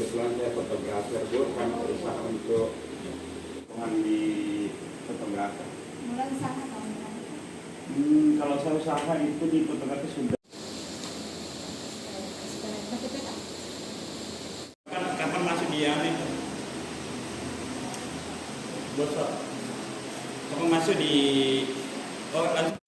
kebetulan saya fotografer Bu, kan berusaha untuk mengambil fotografer. Mulai usaha tahun berapa? Kalau saya usaha itu di fotografer sudah. Kapan masuk dia itu? Bosok. Kapan masuk di? Oh langsung.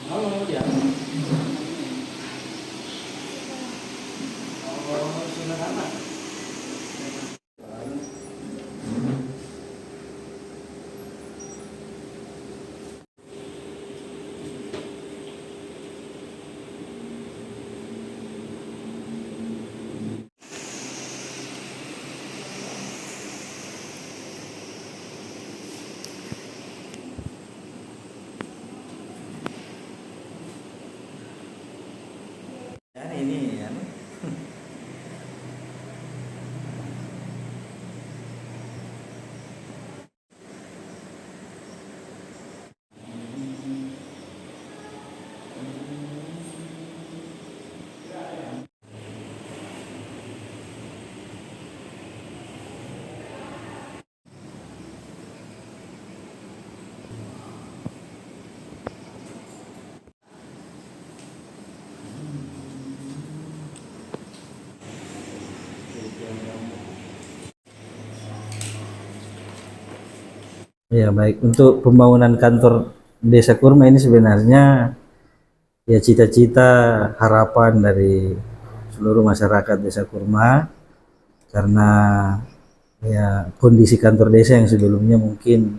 Halo dia. Oh, sederhana. Ini ya. Ya baik, untuk pembangunan kantor Desa Kurma ini sebenarnya ya cita-cita harapan dari seluruh masyarakat Desa Kurma, karena ya kondisi kantor desa yang sebelumnya mungkin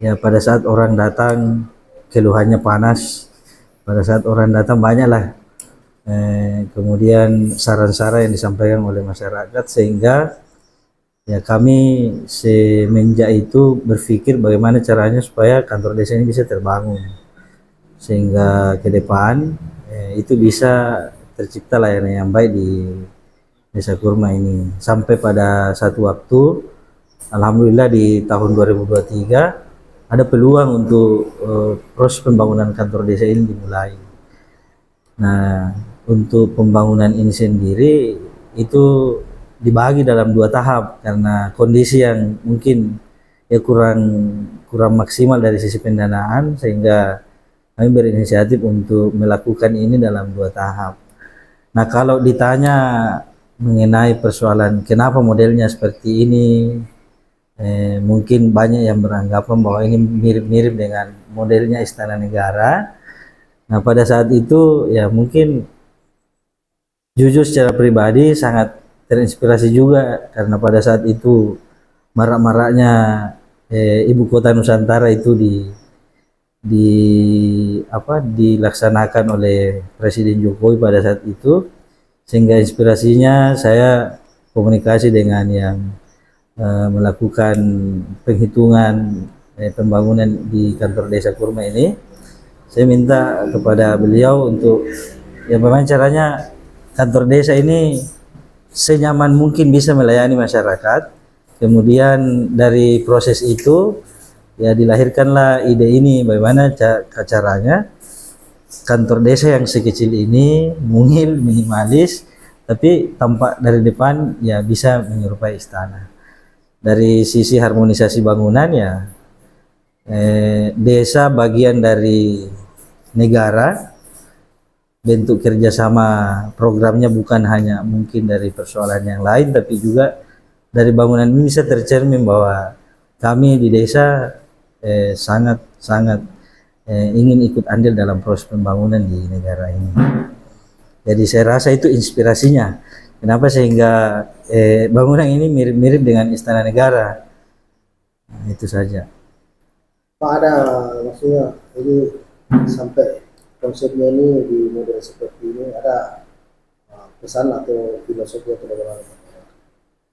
ya pada saat orang datang keluhannya panas, pada saat orang datang banyaklah kemudian saran-saran yang disampaikan oleh masyarakat, sehingga ya kami semenjak itu berpikir bagaimana caranya supaya kantor desa ini bisa terbangun, sehingga ke depan itu bisa tercipta layanan yang baik di Desa Kurma ini. Sampai pada satu waktu, alhamdulillah di tahun 2023 ada peluang untuk proses pembangunan kantor desa ini dimulai. Nah, untuk pembangunan ini sendiri itu dibagi dalam 2 tahap karena kondisi yang mungkin ya kurang maksimal dari sisi pendanaan, sehingga kami berinisiatif untuk melakukan ini dalam 2 tahap. Nah, kalau ditanya mengenai persoalan kenapa modelnya seperti ini, mungkin banyak yang beranggapan bahwa ini mirip-mirip dengan modelnya Istana Negara. Nah, pada saat itu ya mungkin jujur secara pribadi sangat terinspirasi juga, karena pada saat itu marak-maraknya ibu kota Nusantara itu dilaksanakan oleh Presiden Jokowi pada saat itu, sehingga inspirasinya saya komunikasi dengan yang melakukan penghitungan pembangunan di kantor Desa Kurma ini. Saya minta kepada beliau untuk ya bagaimana caranya kantor desa ini senyaman mungkin bisa melayani masyarakat. Kemudian dari proses itu ya dilahirkanlah ide ini, bagaimana caranya kantor desa yang sekecil ini mungil, minimalis, tapi tampak dari depan ya bisa menyerupai istana. Dari sisi harmonisasi bangunan ya desa bagian dari negara, bentuk kerjasama programnya bukan hanya mungkin dari persoalan yang lain, tapi juga dari bangunan ini bisa tercermin bahwa kami di desa sangat ingin ikut andil dalam proses pembangunan di negara ini. Jadi saya rasa itu inspirasinya. Kenapa sehingga bangunan ini mirip-mirip dengan Istana Negara. Nah, itu saja. Pak, ada maksudnya ini sampai konsepnya ini di model seperti ini ada pesan atau filosofi atau bagaimana?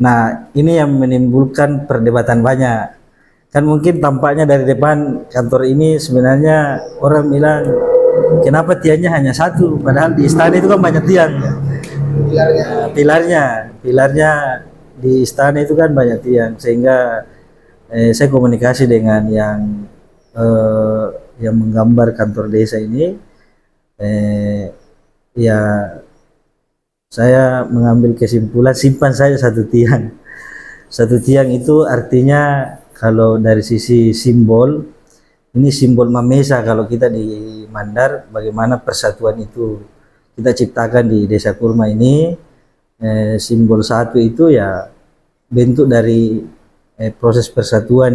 Nah, ini yang menimbulkan perdebatan banyak. Kan mungkin tampaknya dari depan kantor ini sebenarnya orang bilang kenapa tiangnya hanya satu, padahal di istana itu kan banyak tiang. Pilarnya di istana itu kan banyak tiang, sehingga saya komunikasi dengan yang menggambar kantor desa ini, ya saya mengambil kesimpulan simpan saja satu tiang. Satu tiang itu artinya kalau dari sisi simbol, ini simbol Mamesa kalau kita di Mandar, bagaimana persatuan itu kita ciptakan di Desa Kurma ini. Simbol satu itu ya bentuk dari proses persatuan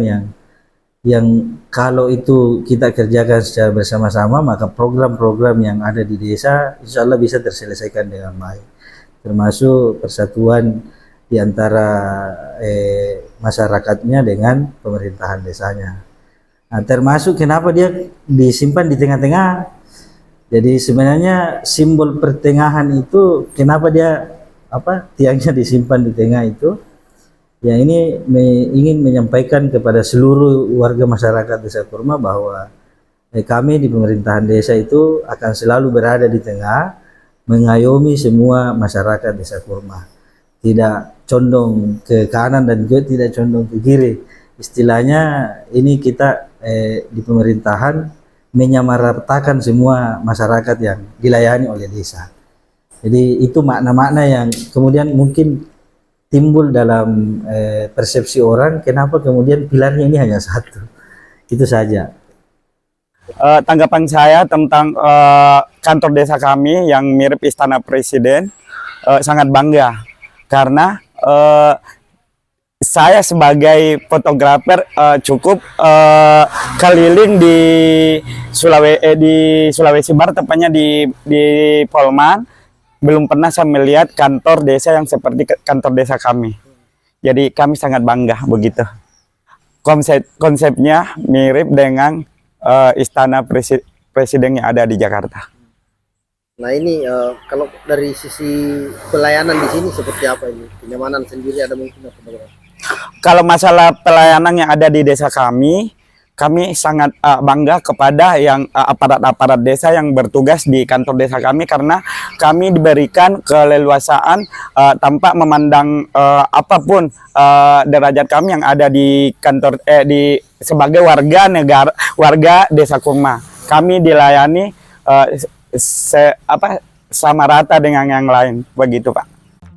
yang kalau itu kita kerjakan secara bersama-sama, maka program-program yang ada di desa insya Allah bisa terselesaikan dengan baik, termasuk persatuan di antara masyarakatnya dengan pemerintahan desanya. Nah, termasuk kenapa dia disimpan di tengah-tengah. Jadi sebenarnya simbol pertengahan itu kenapa dia tiangnya disimpan di tengah itu, ya ini ingin menyampaikan kepada seluruh warga masyarakat Desa Kurma bahwa kami di pemerintahan desa itu akan selalu berada di tengah, mengayomi semua masyarakat Desa Kurma, tidak condong ke kanan dan juga tidak condong ke kiri. Istilahnya ini kita di pemerintahan menyamaratakan semua masyarakat yang dilayani oleh desa. Jadi itu makna-makna yang kemudian mungkin timbul dalam persepsi orang, kenapa kemudian pilarnya ini hanya satu. Itu saja. Tanggapan saya tentang kantor desa kami yang mirip Istana Presiden, sangat bangga karena saya sebagai fotografer cukup keliling di Sulawesi Barat, tepatnya di Polman. Belum pernah saya melihat kantor desa yang seperti kantor desa kami. Jadi kami sangat bangga begitu. Konsepnya mirip dengan Istana Presiden yang ada di Jakarta. Nah ini kalau dari sisi pelayanan di sini seperti apa ini? Kenyamanan sendiri ada mungkin atau bagaimana? Kalau masalah pelayanan yang ada di desa kami sangat bangga kepada yang aparat-aparat desa yang bertugas di kantor desa kami, karena kami diberikan keleluasaan tanpa memandang apapun derajat kami yang ada di kantor sebagai warga Desa Kurma. Kami dilayani sama rata dengan yang lain, begitu Pak.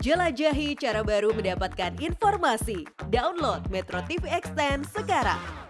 Jelajahi cara baru mendapatkan informasi. Download Metro TV Extend sekarang.